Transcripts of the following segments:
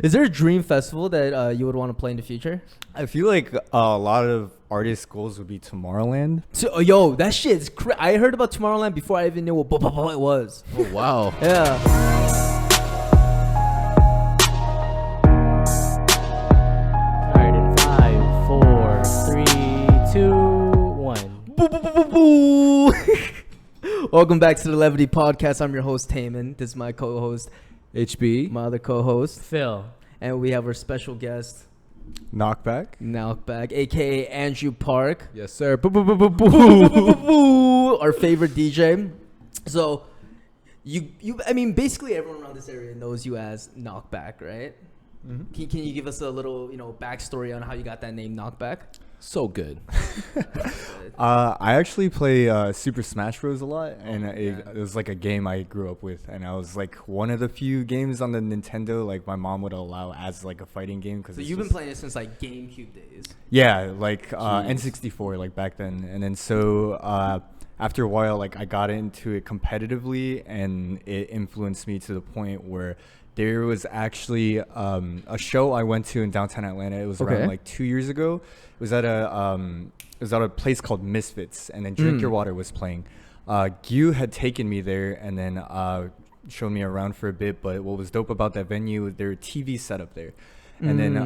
Is there a dream festival that you would want to play in the future? I feel like a lot of artists' goals would be Tomorrowland. So, yo, that shit's I heard about Tomorrowland before I even knew what it was. Oh, wow. Yeah. Alright, in 5, 4, 3, 2, 1. Boo, boo, boo, boo, boo. Welcome back to the Levity podcast. I'm your host, Taman. This is my co-host, HB. my other co-host. Phil. And we have our special guest, Knockback. aka Andrew Park. Yes, sir. Our favorite DJ. So, I mean, basically everyone around this area knows you as Knockback, right? Mm-hmm. Can you give us a little, backstory on how you got that name, Knockback? So good. I actually play Super Smash Bros. A lot, and it was like a game I grew up with, and I was like one of the few games on the Nintendo like my mom would allow as like a fighting game. So you've been playing it since like GameCube days. Yeah, like N64, like back then, and then so after a while, like I got into it competitively, and it influenced me to the point where there was actually a show I went to in downtown Atlanta. It was around like 2 years ago. It was at a place called Misfits, and then Drink Your Water was playing. Gyu had taken me there and then showed me around for a bit. But what was dope about that venue, there were TVs set up there. And then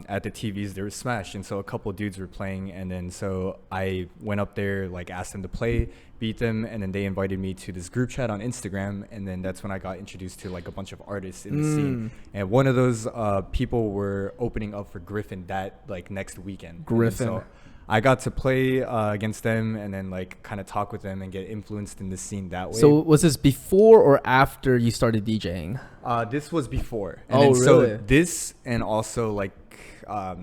at the TVs, there was Smash. And so a couple of dudes were playing. And then so I went up there, like asked them to play, beat them. And then they invited me to this group chat on Instagram. And then that's when I got introduced to like a bunch of artists in the scene. And one of those people were opening up for Griffin that like next weekend. Griffin. So I got to play against them and then like kind of talk with them and get influenced in the scene that way. So was this before or after you started DJing? This was before. And really? So this and also like,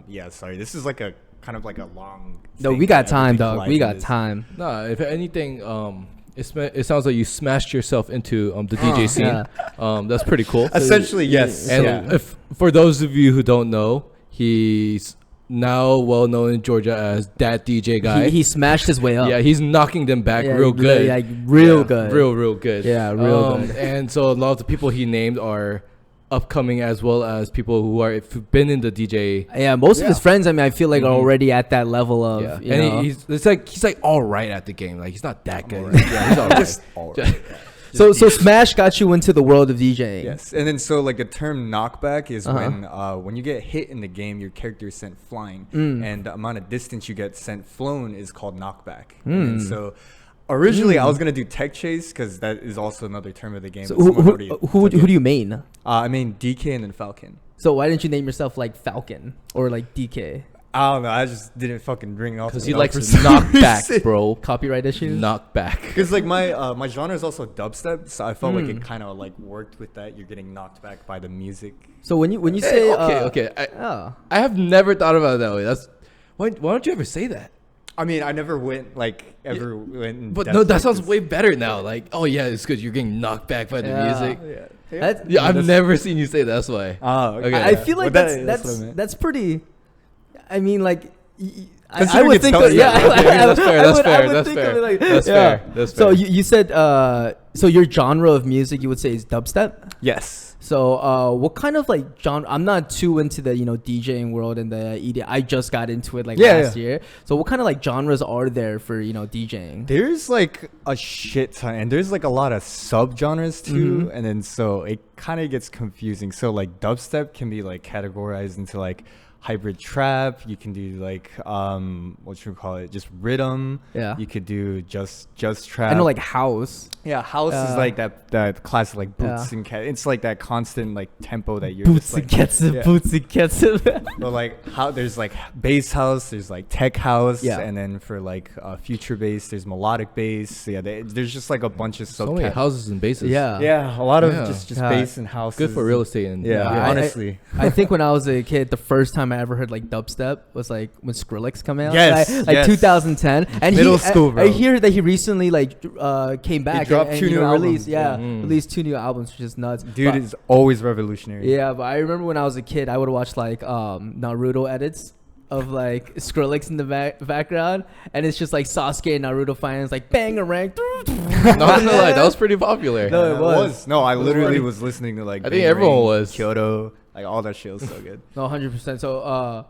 this is like a kind of like a long. No, we got time, dog. We got time. Nah, if anything, it sounds like you smashed yourself into the DJ scene. Yeah. That's pretty cool. Essentially, yes. And if for those of you who don't know, he's now well known in Georgia as that DJ guy. He smashed his way up. Yeah, he's knocking them back real good. Good. Real good. Real good. Yeah, real good. And so a lot of the people he named are upcoming as well as people who are been in the DJ. Yeah, most of his friends, I mean, I feel like are already at that level of. Yeah. And he's like all right at the game. Like he's not that good. He's all right. Just all right. So Smash got you into the world of DJing. Yes, and then so like the term knockback is when you get hit in the game, your character is sent flying, and the amount of distance you get sent flown is called knockback. And so originally I was gonna do tech chase because that is also another term of the game. So who do you main? I mean DK and then Falcon. So why didn't you name yourself like Falcon or like DK? I don't know. I just didn't fucking bring it off. Because he likes knockback, bro. Copyright issues? Knockback. Because like my genre is also dubstep, so I felt like it kind of like worked with that. You're getting knocked back by the music. So when you say okay, I have never thought about it that way. That's why don't you ever say that? I mean, I never went went. But no, that sounds way better now. Like, oh yeah, it's because you're getting knocked back by the music. Yeah. I've never seen you say that's why. Oh, okay. I feel like well, that's pretty. I mean, like, I would think that. That's fair. So you said, so your genre of music you would say is dubstep? Yes. So what kind of like genre? I'm not too into the DJing world and the EDM. I just got into it last year. So what kind of like genres are there for DJing? There's like a shit ton, and there's like a lot of sub genres too, and then so it kind of gets confusing. So like dubstep can be like categorized into like hybrid trap. You can do like what should we call it, just rhythm. You could do just trap. I know like house. House is like that classic like boots and cats. It's like that constant like tempo that you're boots and cats. But like how there's like bass house, there's like tech house, and then for like future bass there's melodic bass. There's just like a bunch of so many houses and basses. A lot of just bass and houses. Good for real estate. And honestly, I think when I was a kid, the first time I ever heard like dubstep was like when Skrillex came out. Yes, 2010. And middle school, bro. I hear that he recently like came back. He dropped two new albums. Released 2 new albums, which is nuts. Dude is always revolutionary. Yeah, but I remember when I was a kid, I would watch like Naruto edits of like Skrillex in the background, and it's just like Sasuke and Naruto fighting. It's like bang a rank. Not gonna lie, that was pretty popular. No, it was. No, I literally was listening to like. I think everyone was Kyoto. Like all that shit was so good. No, 100%. So,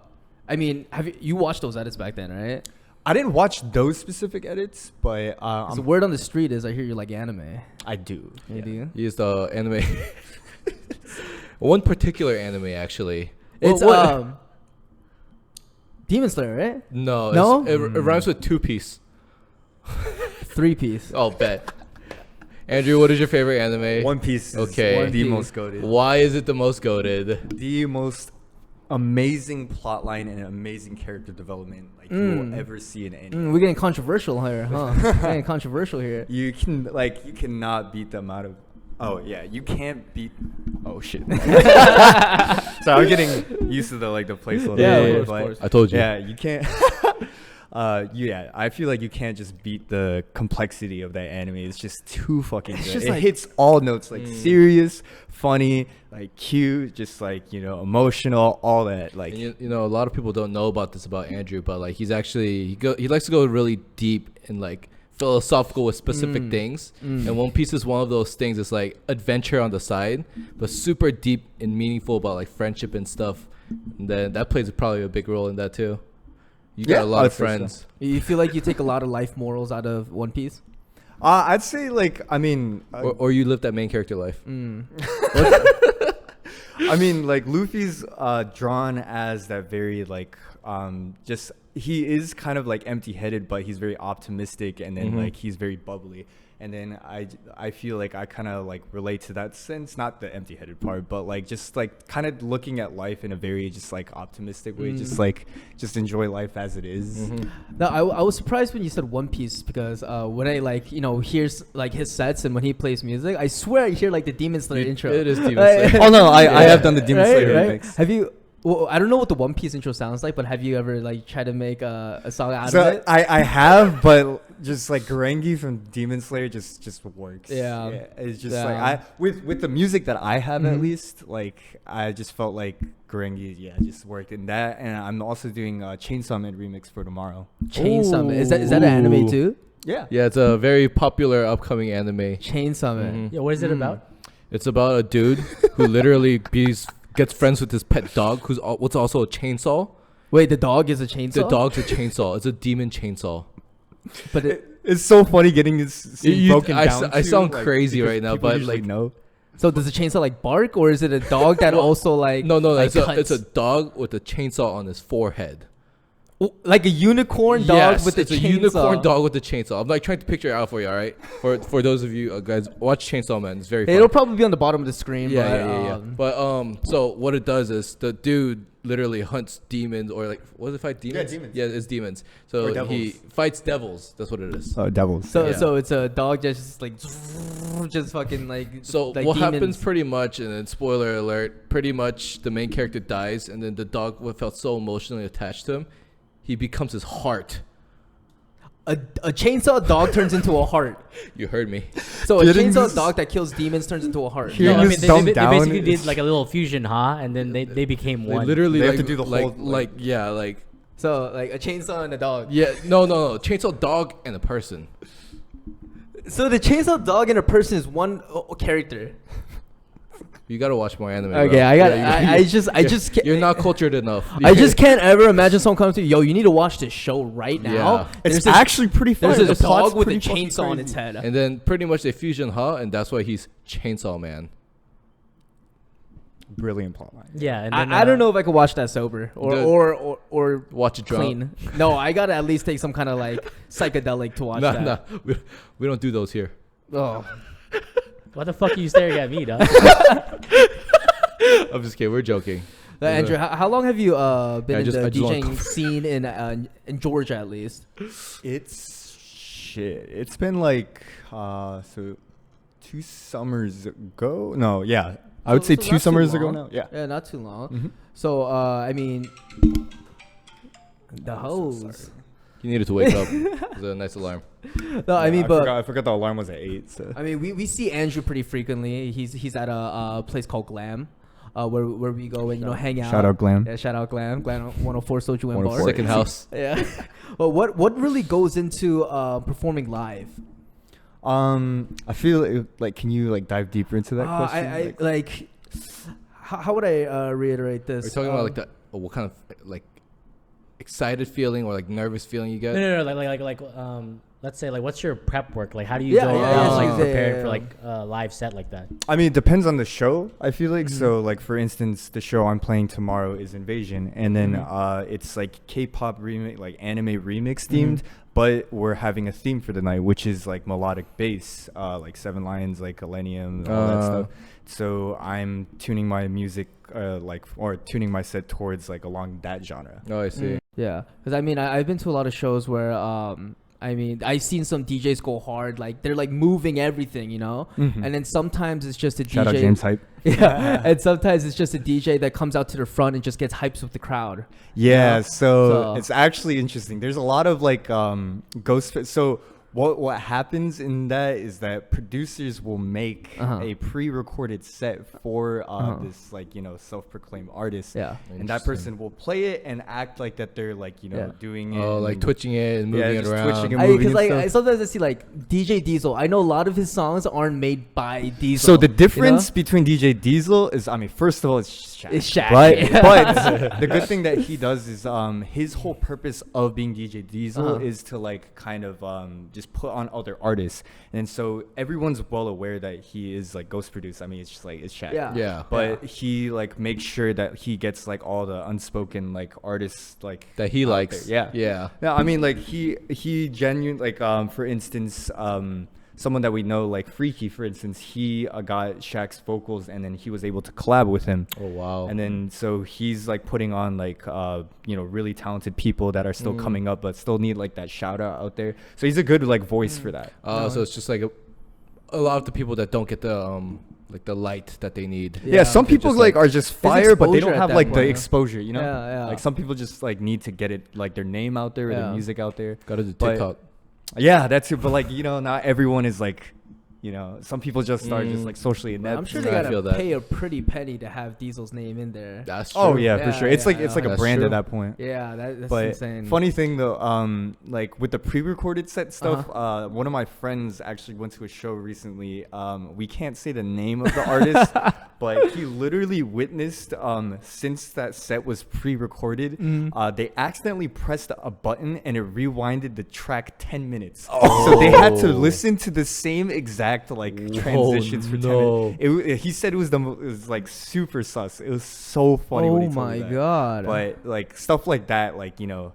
I mean, have you watched those edits back then, right? I didn't watch those specific edits, but The word on the street is I hear you like anime. I do. You do? He used the anime. One particular anime, actually. It's What- Demon Slayer, right? No. No? It rhymes with 2-piece. 3-piece. Oh, bet. Andrew, what is your favorite anime? One Piece. Okay. Is the most goated. Why is it the most goated? The most amazing plot line and amazing character development like you will ever see in any. We're getting controversial here, huh? We're getting controversial here. You cannot beat the amount of. Oh yeah, you can't beat. Oh shit. So I'm getting used to the placeholder. Yeah, right? of But, course. I told you. Yeah, you can't. Yeah, I feel like you can't just beat the complexity of that anime. It's just too fucking good. just It like- hits all notes, like serious, funny, like cute, just like emotional, all that. Like And a lot of people don't know about this about Andrew, but like he's actually he likes to go really deep and like philosophical with specific things. And One Piece is one of those things. It's like adventure on the side, but super deep and meaningful about like friendship and stuff. And then that plays probably a big role in that too. You got Yeah, a lot of I'd say so. friends. You feel like you take a lot of life morals out of One Piece? I'd say I mean, Or you live that main character life. I mean, like Luffy's drawn as that very just he is kind of like empty-headed, but he's very optimistic, and then like he's very bubbly. And then I feel like I kind of like relate to that sense, not the empty-headed part, but like just like kind of looking at life in a very just like optimistic way, just enjoy life as it is. No, I was surprised when you said One Piece because when I hears like his sets and when he plays music, I swear I hear like the Demon Slayer intro. It is Demon Slayer. Oh no, I have done the Demon Slayer remix. Have you? Well, I don't know what the One Piece intro sounds like, but have you ever like tried to make a song out of So it? I have, but just like Garangi from Demon Slayer just works. Yeah. It's just Yeah. like with the music that I have at least, like I just felt like Garangi just worked in that, and I'm also doing a Chainsaw Man remix for tomorrow. Chainsaw Man. Is that an anime Ooh. too? Yeah. Yeah, it's a very popular upcoming anime. Chainsaw Man. Yeah, what is it about? It's about a dude who literally gets friends with his pet dog, what's also a chainsaw. Wait, the dog is a chainsaw. The dog's a chainsaw. It's a demon chainsaw. but It's so funny getting this scene broken down. I to, sound like, crazy because right now, people but usually like no. so does the chainsaw like bark, or is it a dog that also like no, like, it's a cuts? dog with a chainsaw on his forehead. Like a unicorn dog Yes, with a it's chainsaw. a unicorn dog with a chainsaw. I'm like trying to picture it out for you, all right? For those of you guys, watch Chainsaw Man. It's very fun. It'll probably be on the bottom of the screen. Yeah. But so what it does is the dude literally hunts demons, or like, what does it fight? Demons? Yeah, demons. Yeah, it's demons. Or So devils. he fights devils. That's what it is. Oh, devils. So Yeah. so it's a dog just like just fucking like. So like what demons. happens pretty much, and then spoiler alert, pretty much the main character dies, and then the dog felt so emotionally attached to him, he becomes his heart. A chainsaw dog turns into a heart. You heard me. So a Getting chainsaw this- dog that kills demons turns into a heart. Hearing No, I this mean, dumbed they down basically is- did like a little fusion, and then they became They one. literally They have like, to do the like, whole, like yeah, like So like a chainsaw and a dog. yeah, no, chainsaw dog and a person. So the chainsaw dog and a person is one character. You gotta watch more anime. Okay, bro. I got. Yeah, I just can't. You're not cultured enough. I just can't ever imagine someone comes to you. Yo, you need to watch this show right now. Yeah. It's There's actually pretty fun. There's The this plot's dog with a pretty fucking chainsaw on crazy. its head. And then pretty much they fusion and that's why he's Chainsaw Man. Brilliant plotline. Yeah, and then, I don't know if I could watch that sober The- or Watch it drunk. clean. No, I gotta at least take some kind of like psychedelic to watch that. No, we don't do those here. Oh. What the fuck are you staring at me, dog? I'm just kidding. We're joking. Andrew, how long have you been I in just the wanna DJing confirm. scene in Georgia at least? It's shit. It's been like so 2 summers ago. No, yeah. I would So- say so 2 not too summers ago long. now. Yeah. Yeah, not too long. Mhm. So I mean, the Oh, so hose. sorry. You needed to wake up. It's a nice alarm. No, I mean, but I forgot the alarm was at 8. So I mean, we see Andrew pretty frequently. He's at a place called Glam, where we go and hang out. Shout out Glam. Yeah, shout out Glam. Glam 104 Soju and Bar. 104. Second house. Yeah. Well, what really goes into performing live? I feel like can you like dive deeper into that question? I like how would I reiterate this? Are you talking about like what kind of like excited feeling or like nervous feeling you get? No, like let's say like what's your prep work? Like how do you go like prepared for like a live set like that? I mean, it depends on the show, I feel like. So like for instance, the show I'm playing tomorrow is Invasion, and then it's like K-pop remix, like anime remix themed, but we're having a theme for the night, which is like melodic bass, like Seven Lions, like Millennium, all that stuff. So I'm tuning my music or tuning my set towards like along that genre. Oh, I see. Yeah, because I mean, I've been to a lot of shows where I mean, I've seen some DJs go hard, like they're like moving everything, you know. And then sometimes it's just a DJ. Shout out James Hype. Yeah, and sometimes it's just a DJ that comes out to the front and just gets hypes with the crowd. Yeah, You know? so it's actually interesting. There's a lot of like ghost. So what happens in that is that producers will make a pre-recorded set for this like self-proclaimed artist. Yeah, and that person will play it and act like that they're like doing it. Oh, like twitching it and moving it just around. twitching and moving because like stuff. sometimes I see like DJ Diesel. I know a lot of his songs aren't made by Diesel. So the difference between DJ Diesel is, I mean, first of all, it's Shaq. It's Shaq. But the good thing that he does is his whole purpose of being DJ Diesel is to like kind of just put on other artists, and so everyone's well aware that he is like ghost produced. I mean, it's just like it's Shaq. Yeah. But he like makes sure that he gets like all the unspoken like artists like that he likes. there. Yeah. Yeah, I mean, like he genuinely like for instance someone that we know, like Freaky, for instance, he got Shaq's vocals, and then he was able to collab with him. Oh wow! And then so he's like putting on like really talented people that are still coming up, but still need like that shout out there. So he's a good like voice for that. So it's just like a lot of the people that don't get the like the light that they need. Yeah, some people just, like are just fire, but they exposure don't at have that like the point. exposure, you know? Yeah. Like some people just like need to get it like their name out there or their music out there. Got to do But- TikTok. Yeah, that's it. But like not everyone is like, some people just are just like socially inept. I'm sure Yeah, they I gotta feel that. pay a pretty penny to have Diesel's name in there. That's true. Oh yeah, for Yeah, sure. It's like yeah, it's like a that's brand true. at that point. Yeah, that's But insane. funny thing though, like with the pre-recorded set stuff, one of my friends actually went to a show recently. We can't say the name of the artist, but he literally witnessed since that set was pre-recorded, they accidentally pressed a button and it rewinded the track 10 minutes. So they had to listen to the same exact like transitions for 10 minutes. He said it was like super sus. It was so funny. when he Oh told my me that. god! But like stuff like that, like real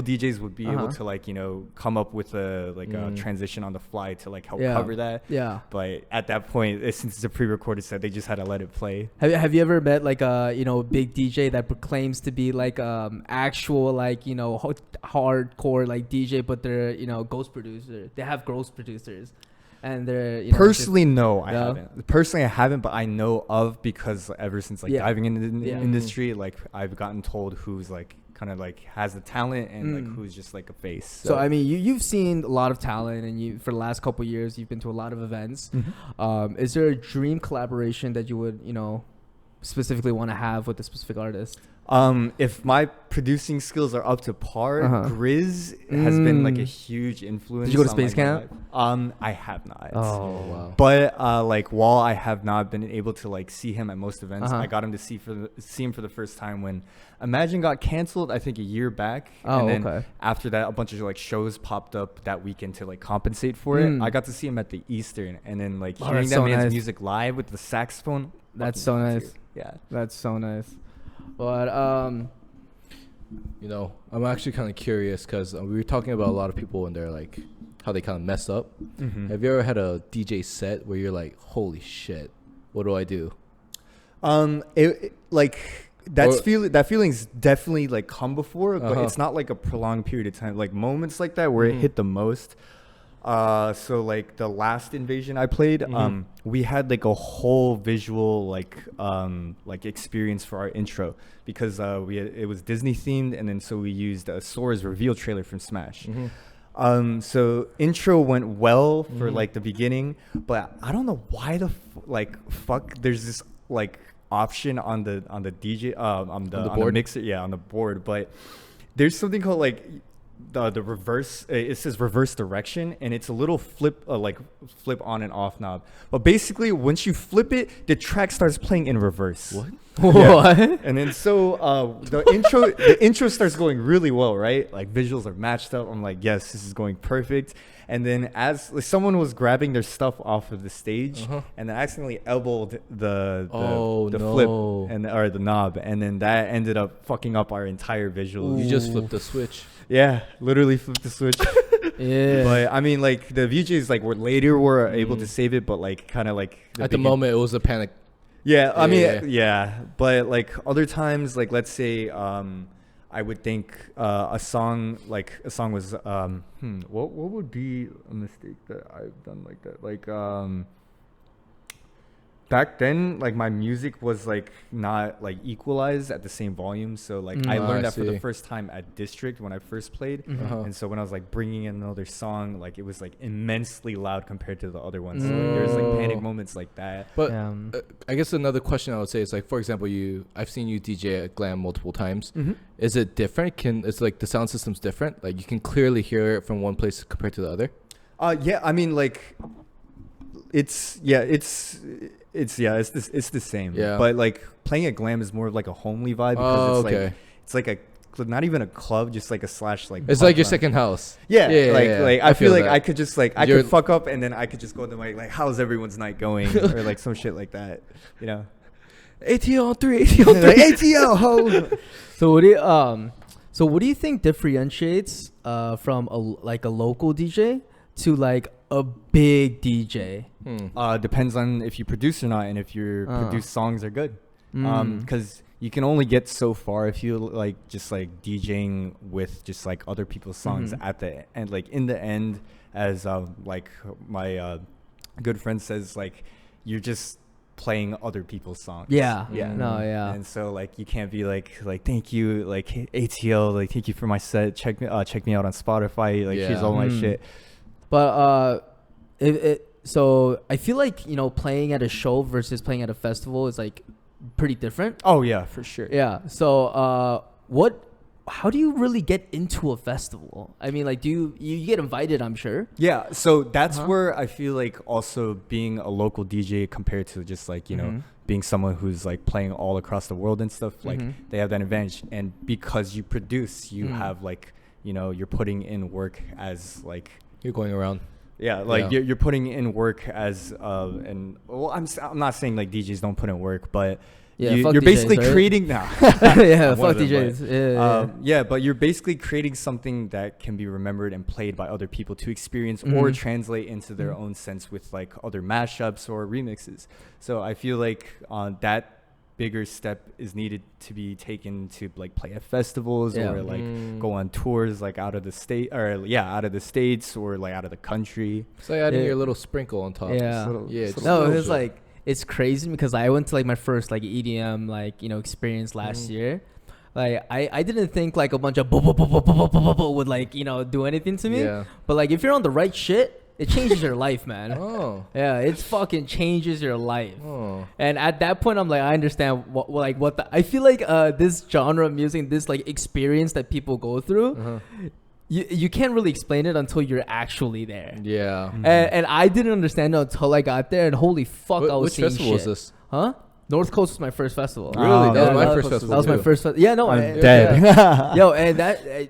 DJs would be able to like come up with a transition on the fly to like help cover that. Yeah. But at that point, since it's a pre-recorded set, they just had to let it play. Have you ever met like a big DJ that proclaims to be like actual like hardcore like DJ, but they're ghost producer. They have ghost producers, and they're Personally, no, I No? haven't. Personally, I haven't, but I know of because ever since like Yeah. diving into the Yeah. industry, like I've gotten told who's like kind of like has the talent and like who's just like a face. So I mean, you've seen a lot of talent, and you for the last couple of years, you've been to a lot of events. Is there a dream collaboration that you would specifically want to have with a specific artist? If my producing skills are up to par, Grizz has been like a huge influence. Did you go to on, Space like, my Camp? life. I have not. Oh wow. But like while I have not been able to like see him at most events, I got him to see him for the first time when Imagine got canceled, I think a year back. Oh, and then okay. after that, a bunch of like shows popped up that weekend to like compensate for it. I got to see him at the Eastern, and then like hearing that's that so man's nice. music live with the saxophone. That's fucking so nuts, nice. dude. Yeah. That's so nice. But I'm actually kind of curious because we were talking about a lot of people and they're like how they kind of mess up. Have you ever had a DJ set where you're like, holy shit, what do I do? That feeling's definitely like come before, but it's not like a prolonged period of time. Like moments like that where it hit the most. So like the last Invasion I played, we had like a whole visual like experience for our intro because it was Disney themed, and then so we used Sora's reveal trailer from Smash. So intro went well for like the beginning, but I don't know why the fuck there's this like option on the DJ on the board? mixer, on the board, but there's something called like the reverse. It says reverse direction, and it's a little flip on and off knob. But basically, once you flip it, the track starts playing in reverse. What? What? And then the intro starts going really well, right? Like visuals are matched up. I'm like, yes, this is going perfect. And then as like, someone was grabbing their stuff off of the stage, and then accidentally elbowed the flip and or the knob, and then that ended up fucking up our entire visual. You just flipped the switch. Yeah, literally flipped the switch. Yeah. But I mean, like the VJs like were able to save it, but like kind of like At the moment, it was a panic. Yeah, I mean, yeah, but like other times, like let's say, I would think a song was what would be a mistake that I've done like that? Like back then, like my music was like not like equalized at the same volume, so like I learned that for the first time at District when I first played, and so when I was like bringing in another song, like it was like immensely loud compared to the other ones. So, like, there's like panic moments like that. But I guess another question I would say is like, for example, I've seen you DJ at Glam multiple times. Is it different? It's like the sound system's different? Like you can clearly hear it from one place compared to the other? Yeah, I mean like it's the same. Yeah. But like playing at Glam is more of like a homely vibe because it's like a not even a club, just like a slash like. It's like your second house. Yeah. Like I feel like that. I could just like I could fuck up and then I could just go to my like how's everyone's night going or like some shit like that, you know. ATL 3, ATL 3, ATL ho. So what do you think differentiates from a local DJ to like a big DJ? Depends on if you produce or not, and if your produced songs are good. Because you can only get so far if you like just like DJing with just like other people's songs at the end. Like in the end, as like my good friend says, like you're just playing other people's songs. Yeah. And so like you can't be like thank you like ATL, like thank you for my set, check me out on Spotify, like here's all my shit. But so I feel like, you know, playing at a show versus playing at a festival is like pretty different. Oh yeah, for sure. Yeah. So how do you really get into a festival? I mean, like, do you get invited, I'm sure. Yeah, so that's where I feel like also being a local DJ compared to just like, you know, being someone who's like playing all across the world and stuff, like they have that advantage. And because you produce, you have like, you know, you're putting in work as like you're going around. Yeah, like you're putting in work as and well, I'm not saying like DJs don't put in work, but you're basically creating now. Yeah, fuck DJs. Yeah, but you're basically creating something that can be remembered and played by other people to experience or translate into their own sense with like other mashups or remixes. So I feel like that bigger step is needed to be taken to like play at festivals or like go on tours like out of the state or out of the states or like out of the country. So adding your little sprinkle on top. It's like it's crazy because I went to like my first like EDM like, you know, experience last year. Like I didn't think like a bunch of would like, you know, do anything to me. But like if you're on the right shit, it changes your life, man. Yeah, it fucking changes your life. And at that point, I'm like, I understand I feel like this genre of music, this like experience that people go through, you can't really explain it until you're actually there. Yeah. And I didn't understand it until I got there, and holy fuck, I was seeing shit. Which festival was this? Huh? North Coast was my first festival. Really? That was my first festival. That was my first festival. Yeah, no, I'm dead. Yeah. Yo, and that,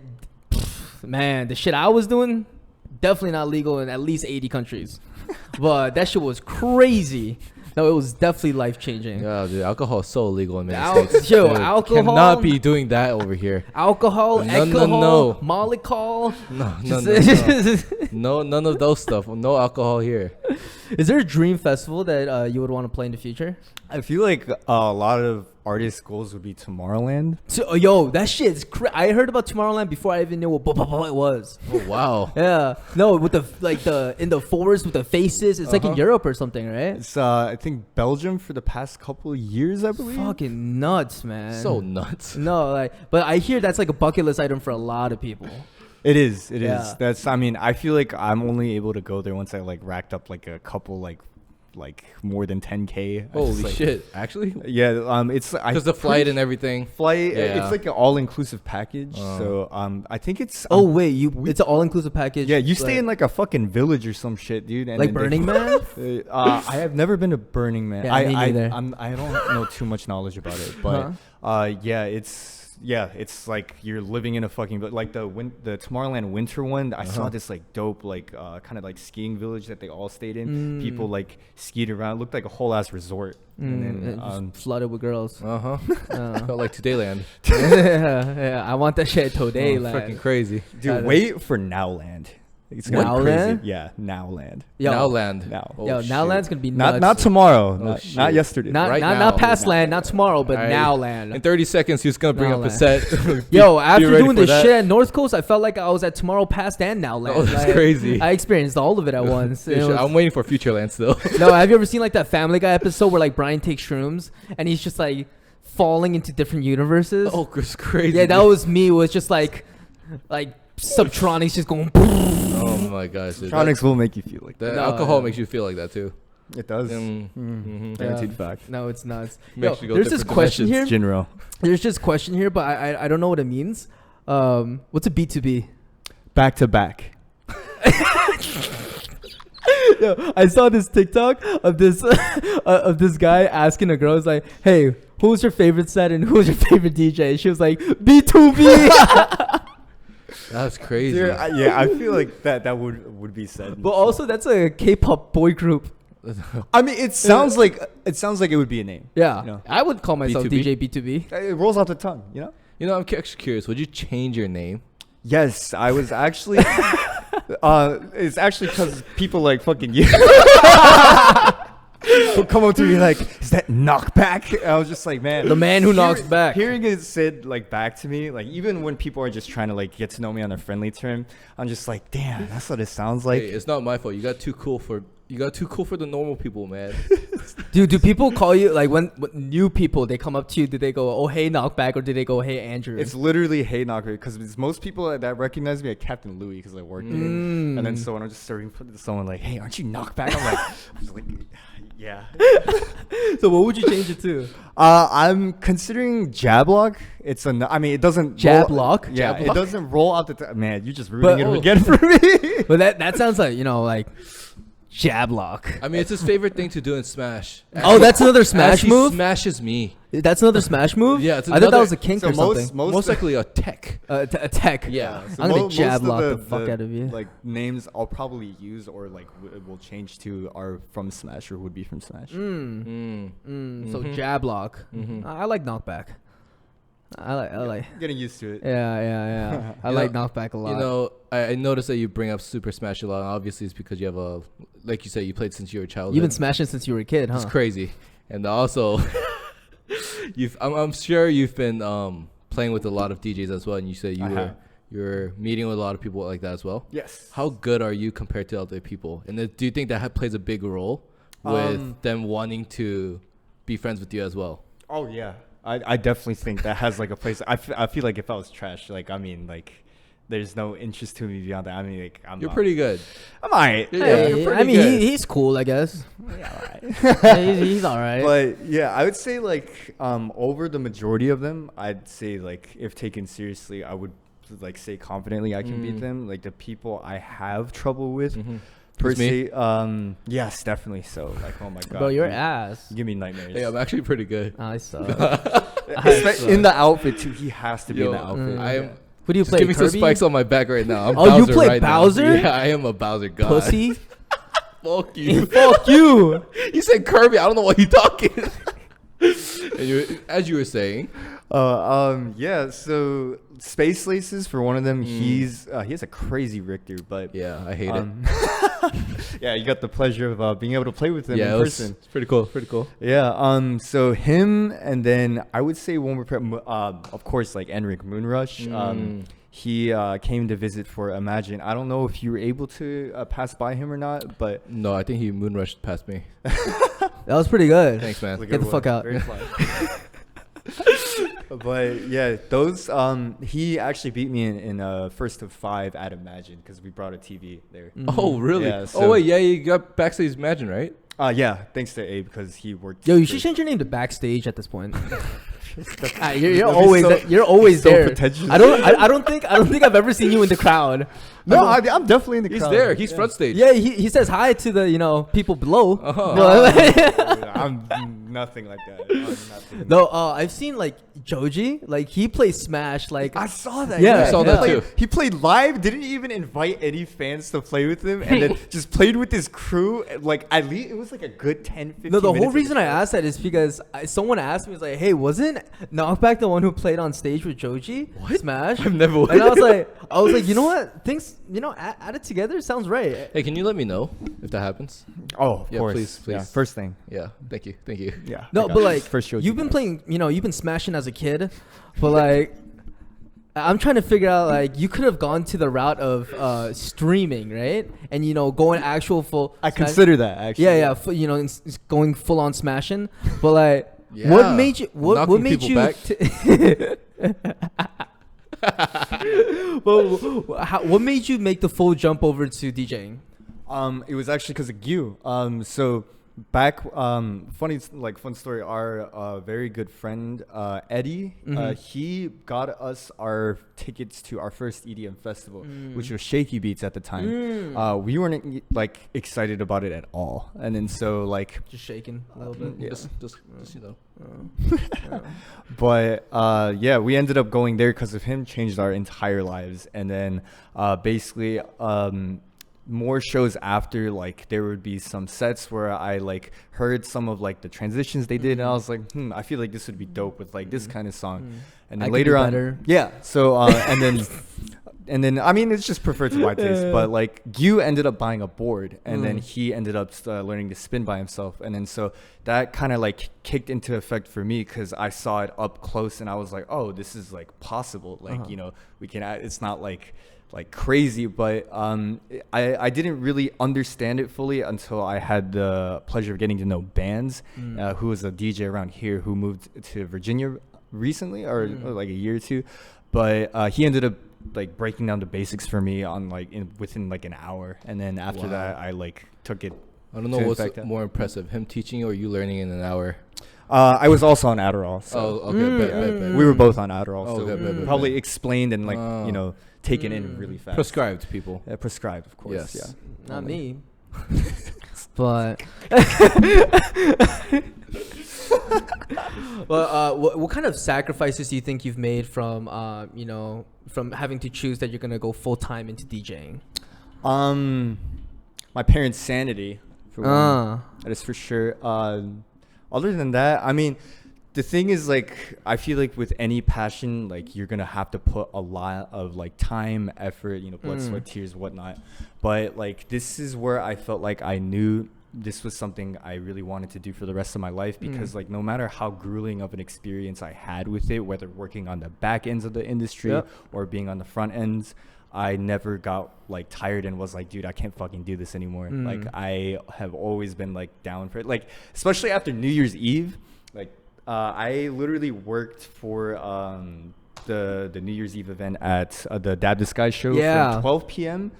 man, the shit I was doing, definitely not legal in at least 80 countries. But that shit was crazy. No, it was definitely life changing. Yeah, dude, alcohol is so illegal in many states. Yo, dude, alcohol cannot be doing that over here. Alcohol, alcohol, molecule. No, none of those stuff. No alcohol here. Is there a dream festival that you would want to play in the future? I feel like a lot of artists' goals would be Tomorrowland. So, yo, that shit's I heard about Tomorrowland before I even knew what it was. Oh wow. Yeah. No, with the in the forest with the faces. It's like in Europe or something, right? It's I think Belgium for the past couple of years, I believe. Fucking nuts, man. So nuts. No, like, but I hear that's like a bucket list item for a lot of people. It is. That's. I mean, I feel like I'm only able to go there once I like racked up like a couple like like more than 10K. Holy like, shit! Actually, yeah. It's because the flight and everything. Flight. Yeah. It's like an all-inclusive package. So I think it's. Oh wait, it's an all-inclusive package. Yeah, you stay in like a fucking village or some shit, dude. And like then Burning Man. I have never been to Burning Man. Yeah, me neither. I don't know too much knowledge about it, but it's like you're living in a fucking like the Tomorrowland winter one. I saw this like dope like kind of like skiing village that they all stayed in. People like skied around. It looked like a whole ass resort. And then flooded with girls. Felt like Todayland. Yeah, I want that shit today. Freaking crazy. dude, wait for Nowland. It's gonna be Nowland? crazy. Yeah, Nowland. Nowland. Now. Yo, Nowland's gonna be nuts. Not tomorrow. shit. Not yesterday. Not right now. not past land, not tomorrow, but Alright. Nowland. In 30 seconds, he was gonna bring up a Nowland. set. Yo, Be after ready doing for this that. shit at North Coast, I felt like I was at Tomorrow Past and Nowland. Oh, that's Like, crazy. I experienced all of it at once. It was- I'm waiting for Futureland still. No, have you ever seen like that Family Guy episode where like Brian takes shrooms and he's just like falling into different universes? Oh, it's crazy. yeah, that was me. It was just like Subtronics just going. Oh my gosh. dude. Electronics will make you feel like that. The No, alcohol yeah. makes you feel like that too. It does. Guaranteed Yeah. fact. No, it's nuts. Makes Yo, you go there's this different question dimensions. here. General. There's just question here, but I don't know what it means. What's a B2B? Back to back. Yo, I saw this TikTok of this guy asking a girl, he's like, "Hey, who's your favorite set and who's your favorite DJ?" She was like, "B2B." That's crazy. Dude, I feel like that would be said. But also, that's a K-pop boy group. I mean, it sounds like it would be a name. Yeah, You know? I would call myself B2B? DJ B2B. It rolls off the tongue, you know. You know, I'm actually curious. Would you change your name? Yes, I was actually. It's actually because people like fucking you will come up to me like, "Is that Knockback?" And I was just like, man, The man who knocks back. Hearing it said like back to me, like even when people are just trying to like get to know me on a friendly term, I'm just like, damn, that's what it sounds like. Hey, it's not my fault. You got too cool for the normal people, man. Dude, do people call you like when new people they come up to you? Do they go, "Oh hey Knockback," or do they go, "Hey Andrew"? It's literally Hey Knocker because most people that recognize me are Captain Louis because I worked there. And then so when I'm just serving someone like, "Hey, aren't you Knockback?" I'm like, yeah. So what would you change it to? I'm considering Jablock. I mean, it doesn't Jablock? Yeah, Jablock? it doesn't roll out the. Man, you just ruining But- it again for me. But that sounds like like Jablock. I mean, it's his favorite thing to do in Smash. Oh, that's another Smash Actually move. Smashes me. That's another Smash move. Yeah, it's I thought that another- was a kink So or something. Most likely a tech. A tech. Yeah. I'm gonna most Jablock of the fuck out of you. Like names I'll probably use or like will change to are from Smash or would be from Smash. So Mm-hmm. Jablock. I like Knockback. I like. Getting used to it. Yeah. I You like know- Knockback a lot. You know, I noticed that you bring up Super Smash a lot. Obviously, it's because you have like you said, you played since you were a child. You've been smashing since you were a kid, huh? It's crazy, and also, I'm sure you've been playing with a lot of DJs as well. And you said you're meeting with a lot of people like that as well. Yes. How good are you compared to other people? And do you think that plays a big role with them wanting to be friends with you as well? Oh yeah. I definitely think that has like a place. I feel like if I was trash, like I mean, like there's no interest to me beyond that. I mean, like You're pretty good. I'm alright. Yeah, Hey, you're pretty I mean, good. he's cool, I guess. Yeah, Yeah, he's all right. But yeah, I would say like over the majority of them, I'd say like if taken seriously, I would like say confidently I can beat them. Like the people I have trouble with. Per It's me? se, yes, definitely. So like, oh my god, Bro, your you- ass. you give me nightmares. Hey, I'm actually pretty good. I suck. In the outfit too. He has to be in Yo, the outfit. I am. Who do you Just play? give me some Kirby? spikes on my back right now. I'm Oh, you Bowser play right now. Bowser? Yeah, I am a Bowser god. Pussy. Fuck you. Fuck you. You said Kirby. I don't know what you're talking. And as you were saying, Yeah. So Space Laces for one of them. He has a crazy Richter, but yeah, I hate it. yeah, you got the pleasure of being able to play with him Yeah, in it was person. pretty cool. Pretty cool. Yeah. So him, and then I would say one more. Of course, like Enric Moonrush. He came to visit for Imagine. I don't know if you were able to pass by him or not, but No, I think he moonrushed past me. That was pretty good. Thanks, man. Get the fuck out. Very fly. But yeah, those he actually beat me in first of 5 at Imagine because we brought a TV there. Oh, really? Yeah, Oh, so- wait. Yeah, you got Backstage Imagine, right? Yeah, thanks to A because he worked. Yo, you should change your name to Backstage at this point. You're always so there. pretentious. I don't think I've ever seen you in the crowd. No, I'm definitely in the He's crowd. there. He's front stage. Yeah, he says hi to the people below. I'm nothing like that. I'm nothing. No, I've seen like Joji, like he plays Smash. Like I saw that. Yeah, I saw that too. He played live. Didn't even invite any fans to play with him, and then just played with his crew. Like at least it was like a good 10, 15 No, the whole minutes reason of I asked that is because someone asked me, was like, "Hey, wasn't Knockback the one who played on stage with Joji? What? Smash?" I've never. And I was like, you know what? Things, add it together sounds right. Hey, can you let me know if that happens? Oh, of Yeah, course. please. Yeah, first thing. Yeah. Thank you. Yeah. No, I got but you. like, first show you've been playing, you've been smashing as a kid, but like, I'm trying to figure out, like, you could have gone to the route of streaming, right? And, going actual full. I consider that actually. Yeah. Going full on smashing. But like, Yeah. what made you? What Knocking made people you? What made you make the full jump over to DJing? It was actually because of Gyu. So back, fun story. Our very good friend Eddie, he got us our tickets to our first EDM festival, which was Shaky Beats at the time. We weren't like excited about it at all, and then so like Just shaking a little bit. yeah. Just But yeah, we ended up going there because of him. Changed our entire lives, and then basically more shows after, like there would be some sets where I like heard some of like the transitions they did, and I was like, I feel like this would be dope with like this kind of song. And then later on, yeah. So and then I mean it's just preferred to my taste, but like Gyu ended up buying a board, and then he ended up learning to spin by himself, and then so that kind of like kicked into effect for me because I saw it up close, and I was like, oh, this is like possible, like we can it's not like crazy, but I didn't really understand it fully until I had the pleasure of getting to know Bands, who was a DJ around here who moved to Virginia recently, or like a year or two, but he ended up like breaking down the basics for me on like within like an hour, and then after that I like took it. I don't know what's more impressive, him teaching or you learning in an hour. I was also on Adderall. So Bet. we were both on Adderall, Oh, so bet. probably explained and like taken in really fast. Prescribed people. Prescribed, of course. Yes. Yeah. Not me. But well, what kind of sacrifices do you think you've made from from having to choose that you're gonna go full time into DJing? My parents' sanity, for one. That is for sure. Other than that, I mean, the thing is, like, I feel like with any passion, like, you're gonna have to put a lot of like time, effort, blood, sweat, tears, whatnot. But like, this is where I felt like I knew this was something I really wanted to do for the rest of my life, because like no matter how grueling of an experience I had with it, whether working on the back ends of the industry or being on the front ends, I never got like tired and was like, dude, I can't fucking do this anymore. Like I have always been like down for it, like especially after New Year's Eve. Like I literally worked for the New Year's Eve event at the Dab Disguise show from 12 p.m.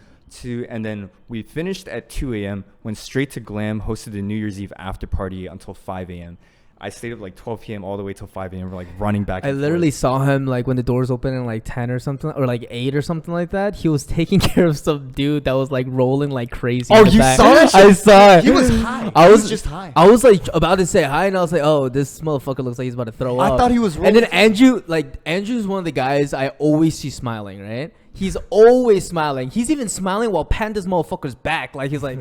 and then we finished at 2 a.m., went straight to Glam, hosted the New Year's Eve after party until 5 a.m. I stayed up like 12 p.m. all the way till 5 a.m. We're like running back. I literally saw him like when the doors opened in like 10 or something, or like 8 or something like that. He was taking care of some dude that was like rolling like crazy. Oh, you saw it? I saw it. He was high. I was just high. I was like about to say hi, and I was like, oh, this motherfucker looks like he's about to throw up. I thought he was rolling. And then Andrew's one of the guys I always see smiling, right? He's always smiling. He's even smiling while Panda's motherfucker's back. Like, he's like...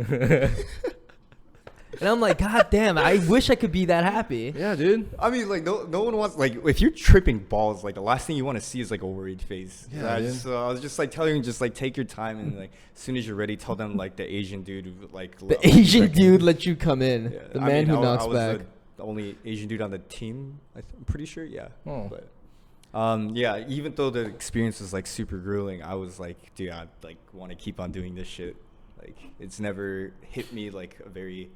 And I'm like, God damn, I wish I could be that happy. Yeah, dude. I mean, like, no one wants... Like, if you're tripping balls, like, the last thing you want to see is, like, a worried face. Yeah, I was just, like, telling him, just, like, take your time. And, like, as soon as you're ready, tell them, like, the Asian dude who, like... The Asian dude let you come in. Yeah, the man who knocks back. The only Asian dude on the team, I'm pretty sure. Yeah. Oh. But... yeah, even though the experience was like super grueling, I was like, dude, I like want to keep on doing this shit. Like, it's never hit me like a very...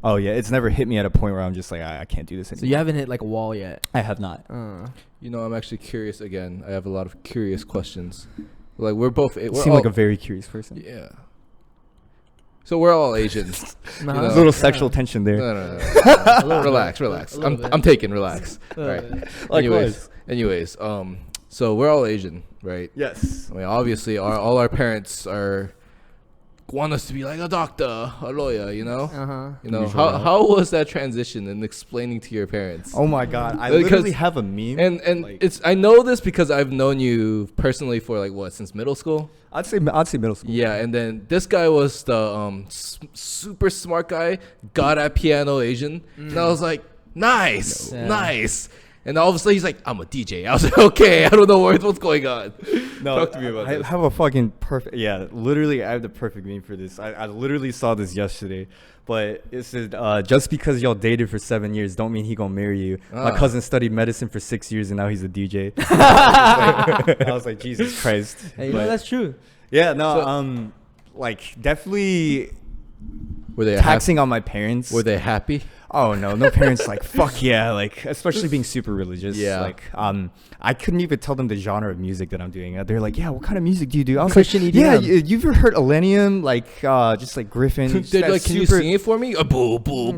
Oh yeah, it's never hit me at a point where I'm just like, I can't do this anymore. So you haven't hit like a wall yet? I have not. I'm actually curious again. I have a lot of curious questions. Like, we're seem like a very curious person. Yeah. So we're all Asian. Nah. You There's a know? little sexual tension there. No. Relax. I'm taking. Relax. All right. Anyways. So we're all Asian, right? Yes. I mean, obviously, all our parents want us to be like a doctor, a lawyer, you know? You know, how was that transition and explaining to your parents? Oh my God, I Because- literally have a meme. And like, it's I know this because I've known you personally for like what, since middle school? I'd say middle school. Yeah, and then this guy was the super smart guy, got at piano Asian, and I was like, nice. And all of a sudden he's like, I'm a DJ. I was like, okay, I don't know what's going on. No, Talk to me about I this. have a fucking perfect. Yeah, literally, I have the perfect meme for this. I literally saw this yesterday, but it said, just because y'all dated for 7 years don't mean he gonna marry you. My cousin studied medicine for 6 years and now he's a DJ. I was like, Jesus Christ. Hey, you know, that's true. Yeah, no, So- like definitely Were they taxing on my parents. Were they happy? Oh no parents like fuck yeah, like especially being super religious. Yeah. Like I couldn't even tell them the genre of music that I'm doing. They're like, yeah, what kind of music do you do? I was Christian like, EDM. yeah, you've ever heard Millennium? Like just like Griffin. Just They're that like, can you super- sing it for me? Boo, boo.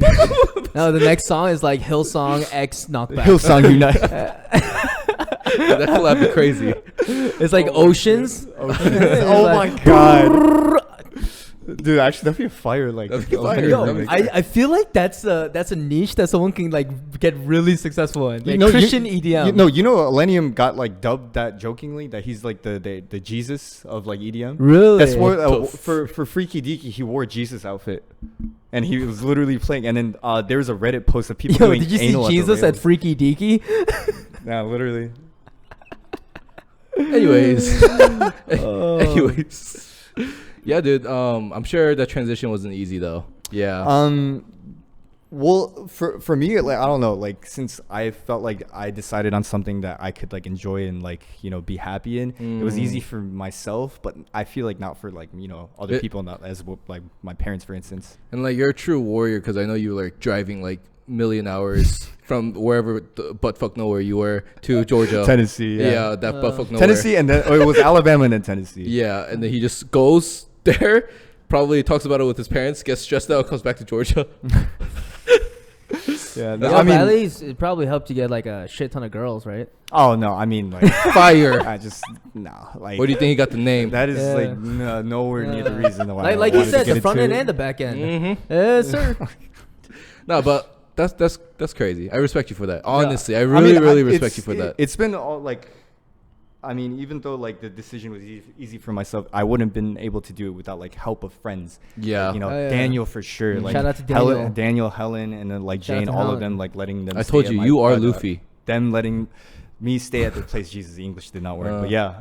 No, the next song is like Hillsong X Knockback. Hillsong Unite. That collab be crazy. It's like Oceans. Oh my God. Dude, actually, that'd be a fire. Like, That'd be fire. Yo, That'd be I feel like that's a niche that someone can like get really successful in. Like know, Christian EDM. You know, Millennium got like dubbed that jokingly that he's like the Jesus of like EDM. Really? That's what the for Freaky Deaky he wore a Jesus outfit, and he was literally playing. And then there was a Reddit post of people Yo, doing did you see anal Jesus the at rails. Freaky Deaky? Yeah, literally. Anyways. Oh. Anyways. Yeah, dude. I'm sure that transition wasn't easy though. Yeah. Well, for me, like I don't know, like since I felt like I decided on something that I could like enjoy and like be happy in, it was easy for myself. But I feel like not for like other people, not as like my parents, for instance. And like you're a true warrior because I know you were like driving like million hours from wherever the buttfuck nowhere you were to Georgia. Tennessee, Yeah, that buttfuck nowhere. Tennessee, and then it was Alabama and then Tennessee. Yeah, and then he just goes there, probably talks about it with his parents, gets stressed out, comes back to Georgia. Yeah, Yo, I mean, at least it probably helped you get like a shit ton of girls, right? oh no, I mean like Fire. I just no, like Where do you think he got the name? that is Yeah. like nowhere near the reason why. Like I you wanted to said, get the front into end it. and the back end. Mm-hmm. Yes, sir. No, but that's crazy. I respect you for that. Honestly, I I really mean, really it's- respect you for that. It's been all like, I mean, even though like the decision was easy for myself, I wouldn't have been able to do it without like help of friends. Yeah. Like, Oh, yeah. Daniel for sure. Like Shout out to Daniel, Helen, and then like Shout out Jane, to all of Helen. them like letting them. I stay told at you, my- you are at, Luffy. Them letting me stay at the place. Jesus, the English did not work. But yeah,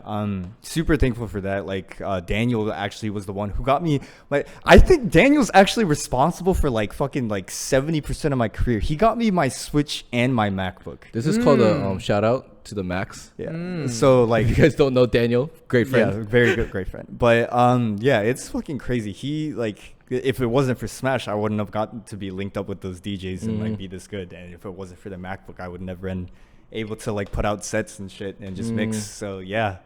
super thankful for that. Like Daniel actually was the one who got me. Like I think Daniel's actually responsible for like fucking like 70% of my career. He got me my Switch and my MacBook. This is called a shout out to the Max. Yeah. So like If you guys don't know Daniel, great friend. yeah, very good, great friend. But yeah, it's fucking crazy. He like, if it wasn't for Smash, I wouldn't have gotten to be linked up with those DJs and like be this good. And if it wasn't for the MacBook, I would never been able to like put out sets and shit and just mix. So yeah,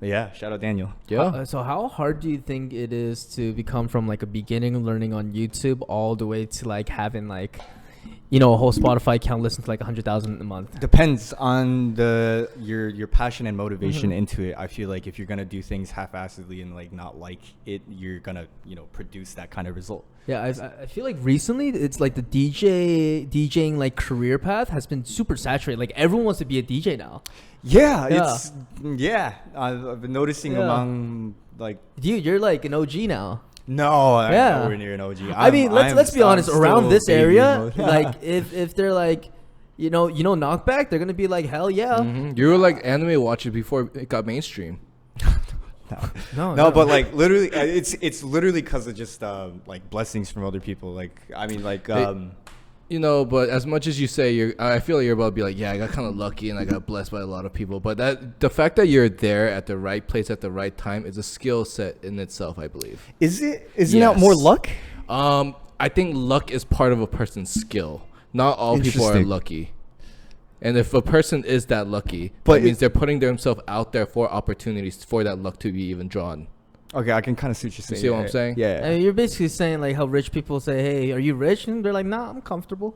but yeah, shout out Daniel. Yeah. So how hard do you think it is to become from like a beginning learning on YouTube all the way to like having like, a whole Spotify account, listen to like 100,000 a month? Depends on your passion and motivation into it. I feel like if you're gonna do things half-assedly and like not like it, you're gonna produce that kind of result. Yeah, I feel like recently it's like the DJing like career path has been super saturated. Like everyone wants to be a DJ now. Yeah, Yeah. it's I've been noticing Yeah. among like Dude, you're like an OG now. no, I'm Yeah. nowhere near an OG. I mean, let's be honest. Around this area, mode. like if they're like, Knockback, they're gonna be like, hell yeah. Mhm. You were like anime watchers before it got mainstream. No, but like literally, it's literally because of just like blessings from other people. Like I mean, like But as much as you say I feel like you're about to be like, yeah, I got kind of lucky and I got blessed by a lot of people. But the fact that you're there at the right place at the right time is a skill set in itself, I believe. isn't that more Yes. luck? I think luck is part of a person's skill. Not all people are Interesting. lucky. And if a person is that lucky, But that means they're putting themselves out there for opportunities for that luck to be even drawn. Okay, I can kind of see what you're saying. see what I'm saying? Yeah. I mean, you're basically saying like how rich people say, "Hey, are you rich?" And they're like, "Nah, I'm comfortable."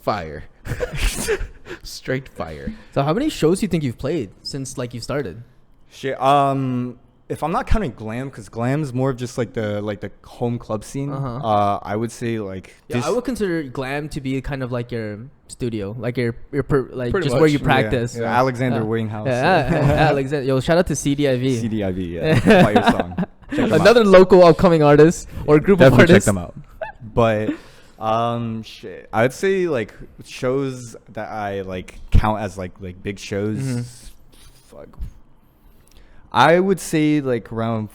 Fire. Straight fire. So how many shows do you think you've played since like you started? Shit. If I'm not counting glam, because glam's more of just like the home club scene. I would say like. Yeah, I would consider glam to be kind of like your studio, like your like Pretty just much. where you practice. Yeah. Alexander Winghouse. Alexander. Yo, shout out to CDIV. CDIV. Yeah. Fire song. Check 'em out. Another local upcoming artist or group Definitely of artists. check them out. But shit, I would say like shows that I like count as like big shows. Fuck. I would say like around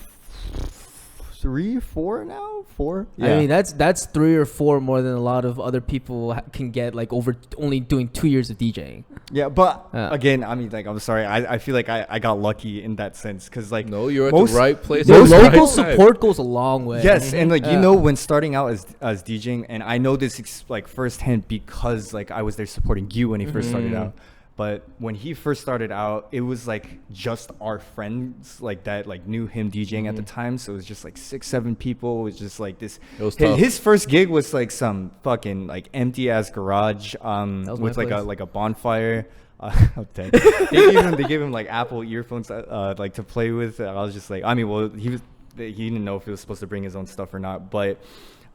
3, 4 now. 4. Yeah. I mean, that's 3 or 4 more than a lot of other people can get like over only doing 2 years of DJing. Yeah, but again, I mean, like, I'm sorry. I feel like I got lucky in that sense because, like, no, you're at the right place. The at the local right time. support goes a long way. Yes, and like you know, when starting out as DJing, and I know this like firsthand because like I was there supporting you when he first started out. But when he first started out, it was like just our friends like that like knew him DJing at the time. So it was just like 6, 7 people. It was just like this. It was tough. His first gig was like some fucking like empty ass garage with like a bonfire. I'm dead. They gave him like Apple earphones like to play with. I was just like, I mean, well, he didn't know if he was supposed to bring his own stuff or not, but.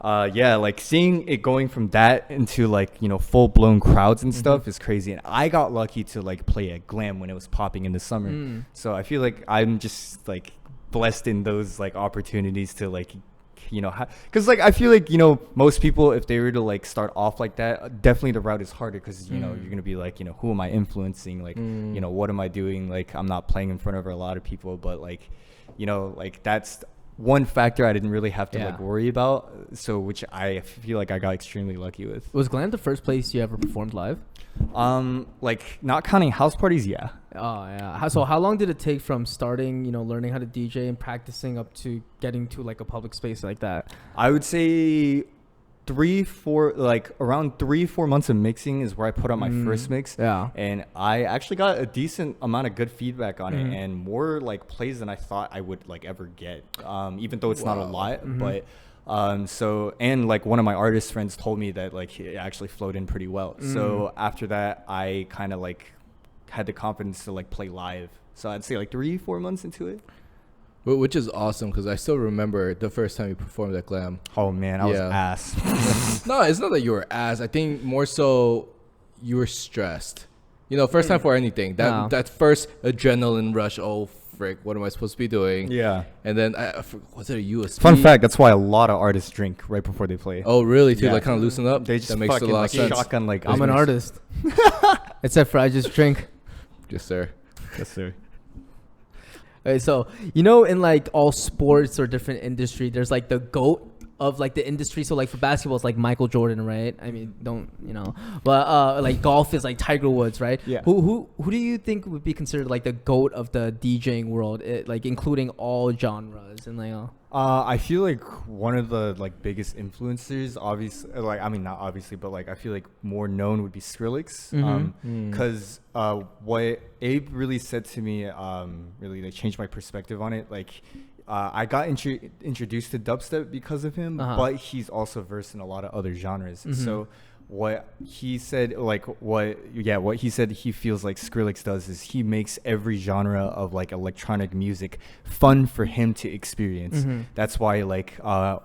Yeah, like seeing it going from that into like, you know, full blown crowds and stuff is crazy. And I got lucky to like play at Glam when it was popping in the summer. So I feel like I'm just like blessed in those like opportunities to like, you know, because like I feel like, you know, most people, if they were to like start off like that, definitely the route is harder because, you know, you're going to be like, you know, who am I influencing? Like, you know, what am I doing? Like, I'm not playing in front of a lot of people, but like, you know, like that's one factor I didn't really have to like worry about, so which I feel like I got extremely lucky with. Was Glam the first place you ever performed live? Like not counting house parties, yeah. Oh yeah. So how long did it take from starting, you know, learning how to DJ and practicing up to getting to like a public space like that? I would say 3-4 months of mixing is where I put out my first mix. Yeah. And I actually got a decent amount of good feedback on it and more like plays than I thought I would like ever get. Even though it's not a lot, but so, and like one of my artist friends told me that like it actually flowed in pretty well. So after that, I kind of like had the confidence to like play live. So I'd say like 3-4 months into it. Which is awesome because I still remember the first time you performed at Glam. Oh man, I was ass. No, it's not that you were ass. I think more so you were stressed. You know, first time for anything. That first adrenaline rush. Oh frick, what am I supposed to be doing? Yeah. And then was it a USB? Fun fact: that's why a lot of artists drink right before they play. Oh really? To like kind of loosen up. They just that makes a lot of sense. Shotgun like. I'm an artist. Except for I just drink. Yes sir. Yes sir. Okay, so you know, in like all sports or different industry, there's like the GOAT of like the industry. So like for basketball, it's like Michael Jordan, right? I mean, don't you know? But like golf is like Tiger Woods, right? Yeah. Who do you think would be considered like the GOAT of the DJing world, like including all genres and like? I feel like one of the like biggest influencers, obviously, like I mean not obviously, but like I feel like more known would be Skrillex, because what Abe really said to me really like changed my perspective on it. Like I got introduced to dubstep because of him, but he's also versed in a lot of other genres. So what he said he feels like Skrillex does is he makes every genre of like electronic music fun for him to experience. That's why like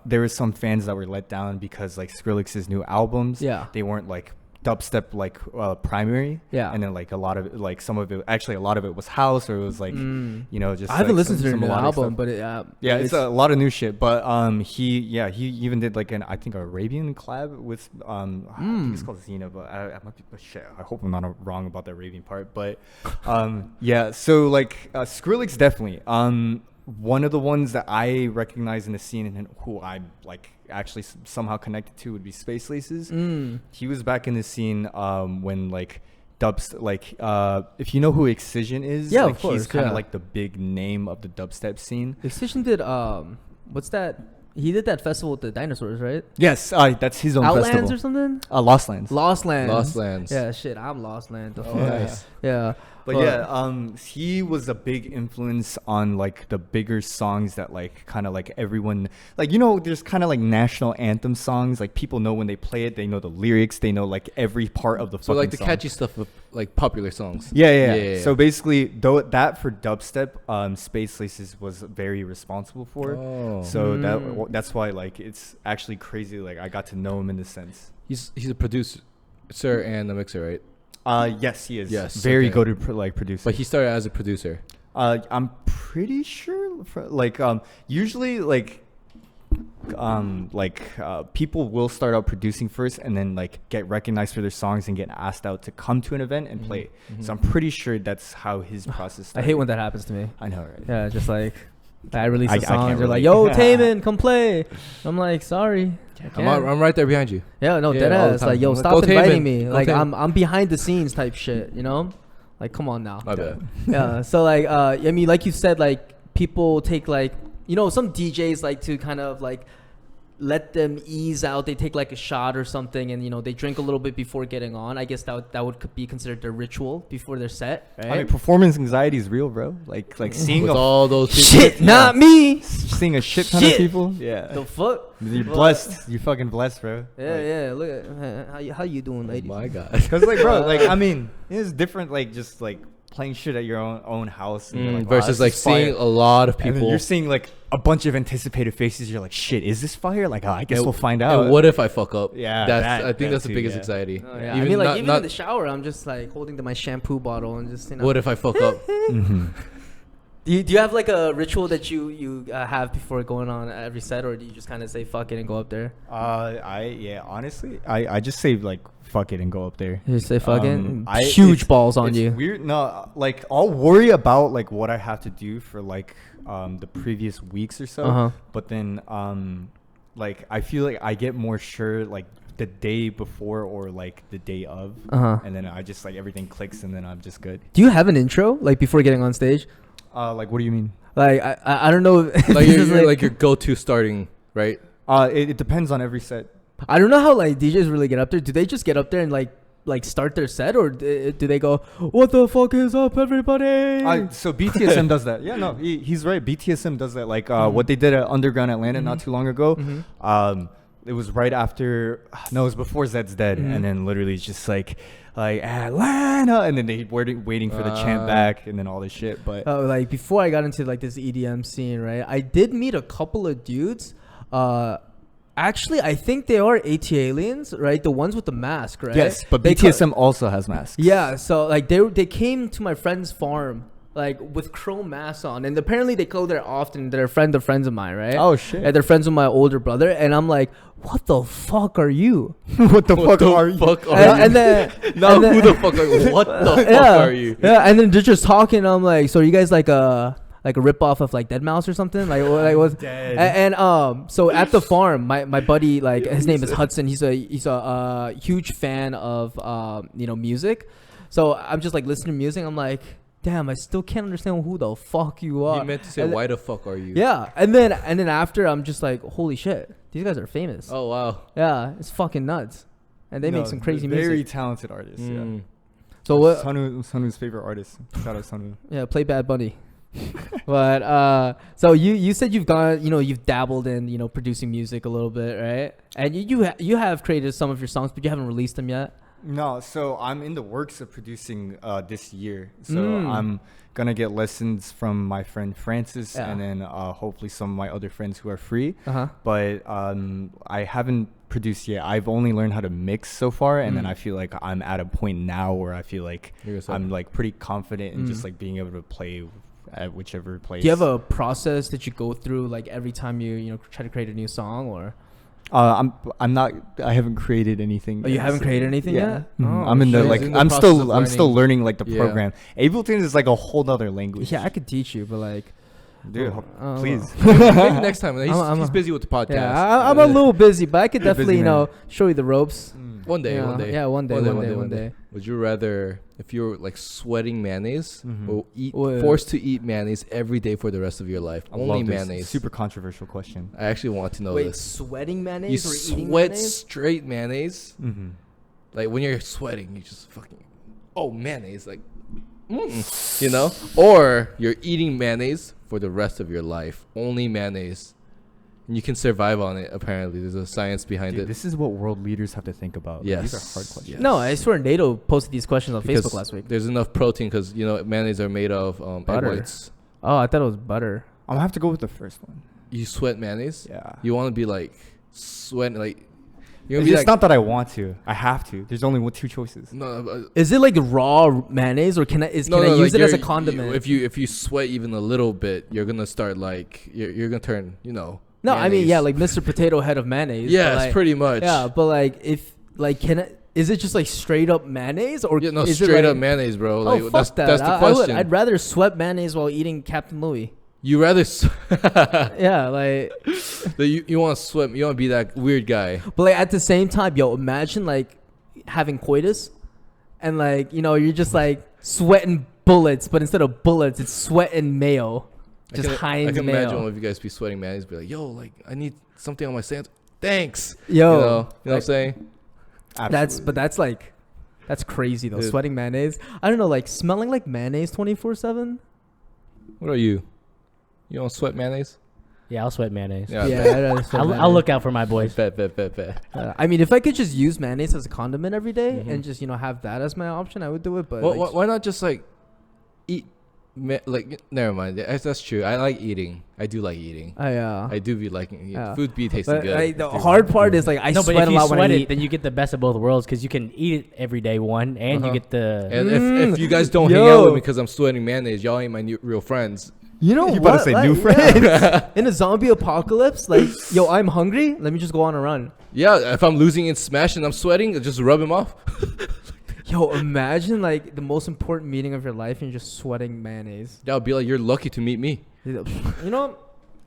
there were some fans that were let down because like Skrillex's new albums, they weren't like dubstep like primary, and then like a lot of it, like some of it, actually a lot of it was house, or it was like you know, just I haven't like listened to their new album, but it's a lot of new shit. But he even did like I think Arabian collab with I think it's called Xena, but I might be shit. I hope I'm not wrong about the Arabian part, but so like Skrillex definitely one of the ones that I recognize in the scene and who I'm like actually somehow connected to would be Space Laces. He was back in the scene when like dubs, like if you know who Excision is, like, of course, he's kind of like the big name of the dubstep scene. Excision did what's that? He did that festival with the dinosaurs, right? Yes, that's his own Outlands festival. Or something? Lost Lands. Lost Lands. Lost Lands. Yeah, shit, I'm Lost Lands. Oh, nice. Yeah. But yeah, he was a big influence on like the bigger songs that like kind of like everyone like, you know, there's kind of like national anthem songs, like people know when they play it, they know the lyrics, they know like every part of the So fucking like the song. catchy stuff of like popular songs. Yeah. So basically, though that for dubstep, Space Laces was very responsible for. Oh. So that's why like it's actually crazy. Like I got to know him in this sense. He's a producer and a mixer, right? Yes, he is. Yes, Very okay. good like producer. But he started as a producer. I'm pretty sure like usually like people will start out producing first and then like get recognized for their songs and get asked out to come to an event and play. So I'm pretty sure that's how his process started. I hate when that happens to me. I know, right? Yeah, just like I release I a song, can't they're like, relate. "Yo, Taman, come play." I'm like, "Sorry." I'm right there behind you. Yeah, no, Yeah, dead all the ass. time. Like, yo, I'm like, stop "Go inviting Taman, me. go Like, Taman." I'm behind the scenes type shit, you know? Like, come on now. My bad. Yeah. So like, I mean, like you said, like people take like, you know, some DJs like to kind of like let them ease out. They take like a shot or something, and you know they drink a little bit before getting on. I guess that would be considered their ritual before their set, right? I mean, performance anxiety is real, bro. Like seeing With a all those people. shit, not me. seeing a shit ton of Shit. people. Yeah. The fuck? You're blessed. You're fucking blessed, bro. Yeah. Look at how you doing, Oh ladies? my God. Because like, bro, like I mean, it's different. Like just like playing shit at your own house and you're like, wow, Versus this like is fire. seeing a lot of And then people. you're seeing like a bunch of anticipated faces. You're like, shit, is this fire? Like, I guess we'll find out. And what if I fuck up? Yeah, I think that's the too, biggest yeah. anxiety. Oh, yeah. I mean, like even in the shower, I'm just like holding my shampoo bottle and just, you know. What if I fuck up? Do you have like a ritual that you have before going on every set, or do you just kind of say fuck it and go up there? Honestly, I just say like fuck it and go up there. You just say fuck it. Huge balls on it's you. Weird. No, like I'll worry about like what I have to do for like the previous weeks or so. But then like I feel like I get more sure like the day before or like the day of, and then I just like everything clicks and then I'm just good. Do you have an intro like before getting on stage? Like what do you mean? Like I don't know. Like you're like your go-to starting, right? It depends on every set. I don't know how like DJs really get up there. Do they just get up there and like start their set, or do they go, "What the fuck is up, everybody"? So BTSM does that. Yeah, no, he's right. BTSM does that. Like what they did at Underground Atlanta not too long ago. It was right after. No, it was before Zed's Dead, and then literally it's just like Atlanta, and then they waiting for the chant back, and then all this shit. But like before I got into like this EDM scene, right? I did meet a couple of dudes. Actually, I think they are AT aliens, right? The ones with the mask, right? yes, but They BTSM also has masks. Yeah, so like they came to my friend's farm like with chrome masks on, and apparently they go there often. They're friends of mine, right? Oh shit! And they're friends with my older brother, and I'm like, what the fuck are you? What the fuck are you? And then No, who the fuck are you? What the fuck are you? Yeah, and then they're just talking. I'm like, so are you guys like a rip-off of like Deadmau's or something? Like what? And so at the farm, my buddy, like his name is Hudson. He's a huge fan of music. So I'm just like listening to music. I'm like, damn, I still can't understand who the fuck you are. You meant to say, why the fuck are you? Yeah, and then after, I'm just like, holy shit, these guys are famous. Oh wow. Yeah, it's fucking nuts, and they make some crazy music. Very talented artists. Yeah. So what? Sanu's favorite artist. Shout out Sanu. Yeah, play Bad Bunny. But so you said you've gone, you've dabbled in producing music a little bit, right? And you have created some of your songs, but you haven't released them yet. No, so I'm in the works of producing this year. So I'm gonna get lessons from my friend Francis, and then hopefully some of my other friends who are free. But I haven't produced yet. I've only learned how to mix so far, and then I feel like I'm at a point now where I feel like I'm like pretty confident in just like being able to play at whichever place. Do you have a process that you go through like every time you try to create a new song, or? I'm not. I haven't created anything. Oh, you haven't created anything yet? Oh, I'm in the shit. like. In the I'm process of still learning like the Yeah. program. Ableton is like a whole other language. Yeah, I could teach you, but like, Dude, please. Maybe next time. He's I'm busy with the podcast. yeah, I'm a little busy, but I could You're definitely busy, man. show you the ropes. One day. Yeah, one day. Would you rather, if you're like sweating mayonnaise, or Well, forced to eat mayonnaise every day for the rest of your life? I Only love this. mayonnaise. Super controversial question. I actually want to know Wait, this. sweating You mayonnaise or eating sweat mayonnaise? straight mayonnaise. Mm-hmm. Like when you're sweating, you just fucking mayonnaise. Like You know, or you're eating mayonnaise for the rest of your life, only mayonnaise, and you can survive on it. Apparently, there's a science behind it. This is what world leaders have to think about. Yes. These are hard questions. Yes. No, I swear NATO posted these questions on Because Facebook last week. There's enough protein because mayonnaise are made of egg Butter. whites. Oh, I thought it was butter. I'm gonna have to go with the first one. You sweat mayonnaise. Yeah. You want to be like sweating like. You're It's gonna be just not that I want to. I have to. There's only two choices. no. Is it like raw mayonnaise, or can I use Like it as a you're- condiment? If you sweat even a little bit, you're gonna start like you're gonna turn no, I mean mayonnaise. like Mr. Potato Head of mayonnaise. Yes, but, like, pretty much. Yeah, but like if like is it just like straight up mayonnaise, or Yeah, no, is it straight like, up mayonnaise, bro. Oh, Like fuck that's that. that's the I would, question. I'd rather sweat mayonnaise while eating Captain Louis. You rather Yeah, like, you want to swim. You want to be that weird guy. but like at the same time, yo, imagine like having coitus, and like you're just like sweating bullets, but instead of bullets, it's sweat and mayo, just I Heinz can mayo. imagine one of you guys be sweating mayonnaise, be like, yo, like I need something on my sandwich. Thanks. Yo, You know what I'm saying? That's crazy though. Dude. Sweating mayonnaise. I don't know, like smelling like mayonnaise 24/7. What are you? You don't sweat mayonnaise? Yeah, I'll sweat mayonnaise. Yeah. Yeah, I'd rather sweat I'll mayonnaise. look out for my boys. Bet. I mean, if I could just use mayonnaise as a condiment every day Mhm. and just have that as my option, I would do it. But Why not just like eat? Never mind. That's true. I like eating. I do like eating. I do be liking food. Be tasting but, good. like, the hard part is like I No, but sweat if a you lot when I sweat it, eat. then you get the best of both worlds because you can eat it every day, one, and you get the. And if you guys don't hang out with me because I'm sweating mayonnaise, y'all ain't my real friends. You know You what? better say Like, new friends. In a zombie apocalypse, like yo, I'm hungry. Let me just go on a run. Yeah, if I'm losing in Smash and I'm sweating, just rub him off. Yo, imagine like the most important meeting of your life and you're just sweating mayonnaise. I'll be like, you're lucky to meet me. You know,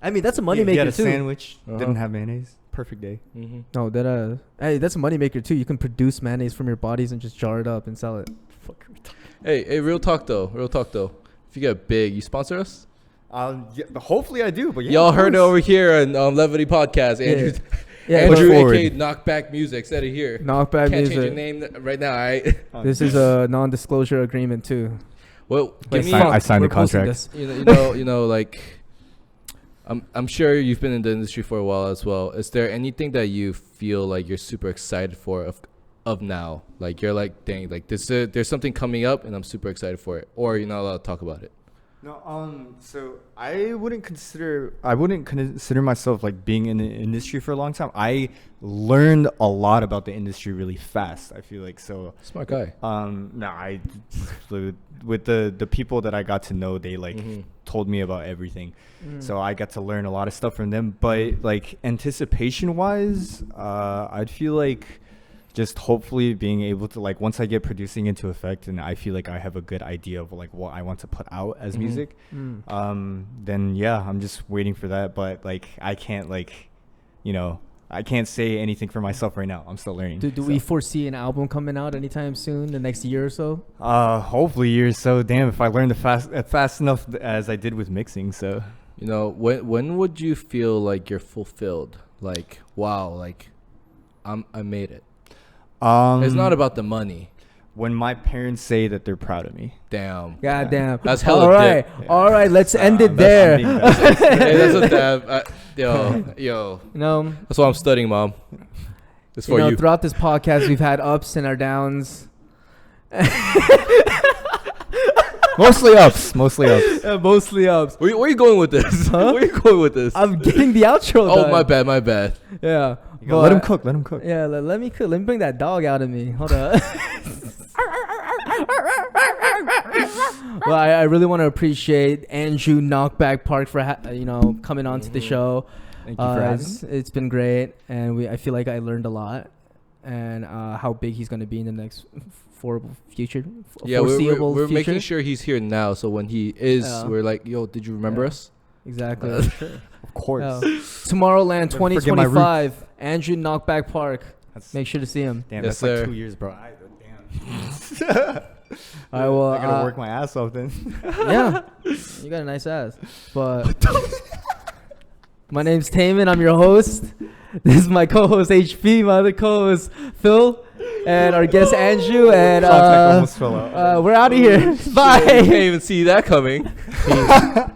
I mean that's a He moneymaker had a too. sandwich. Uh-huh. Didn't have mayonnaise. Perfect day. Mm-hmm. No, hey, that's a moneymaker too. You can produce mayonnaise from your bodies and just jar it up and sell it. Hey, real talk though. If you get big, you sponsor us? Hopefully I do. But yeah, Y'all of heard it course. over here on Levity Podcast. Andrew, Yeah, Andrew, push forward. aka Knockback Music, said it here. Knockback Can't change your music. name right now. Alright. This is a non-disclosure agreement too. Well, Wait, give me. fuck. I fuck, signed the we're posting contract. this. You know, like. I'm sure you've been in the industry for a while as well. Is there anything that you feel like you're super excited for of now? Like you're like, dang, like there's something coming up and I'm super excited for it, or you're not allowed to talk about it. No, so I wouldn't consider myself like being in the industry for a long time. I learned a lot about the industry really fast. I feel like so. Smart guy. With the people that I got to know, they like Mhm. told me about everything. So I got to learn a lot of stuff from them. But like anticipation wise, I'd feel like just hopefully being able to like once I get producing into effect and I feel like I have a good idea of like what I want to put out as Mhm. music, then yeah, I'm just waiting for that. But like I can't I can't say anything for myself right now. I'm still learning. Do we foresee an album coming out anytime soon, the next year or so? Hopefully years. So damn if I learned fast enough as I did with mixing. So You know, when would you feel like you're fulfilled? Like, wow, like I made it. It's not about the money. when my parents say that they're proud of me. Damn. God damn. That's hella all right. dip. All right. Let's end it I'm there. being bad. Hey, that's a dab. Yo. No. That's what I'm studying, Mom. It's for you. Throughout this podcast, we've had ups and our downs. Mostly ups. Mostly ups. Mostly ups. Where are you going with this? Huh? Where are you going with this? I'm getting the outro Oh, done. my bad. Yeah. Let him cook. Let him cook. Yeah, let me cook. Let me bring that dog out of me. Hold on. Well, I really want to appreciate Andrew Knockback Park for coming on to the show. Thank you for having me. It's been great, and I feel like I learned a lot, and how big he's going to be in the next foreseeable future. We're making sure he's here now, so when he is, we're like, yo, did you remember us? Exactly. Of course. Tomorrowland Don't forget my 2025, Andrew Knockback Park. That's, Make sure to see him. damn, Yes, that's sir. like 2 years, bro. Damn. All right, well, I gotta work my ass off then. Yeah, you got a nice ass. But my name's Taman. I'm your host, This is my co-host HP, my other co-host Phil, and our guest Andrew. And Contact almost fell out. we're out of here. Bye. You can't even see that coming. Peace.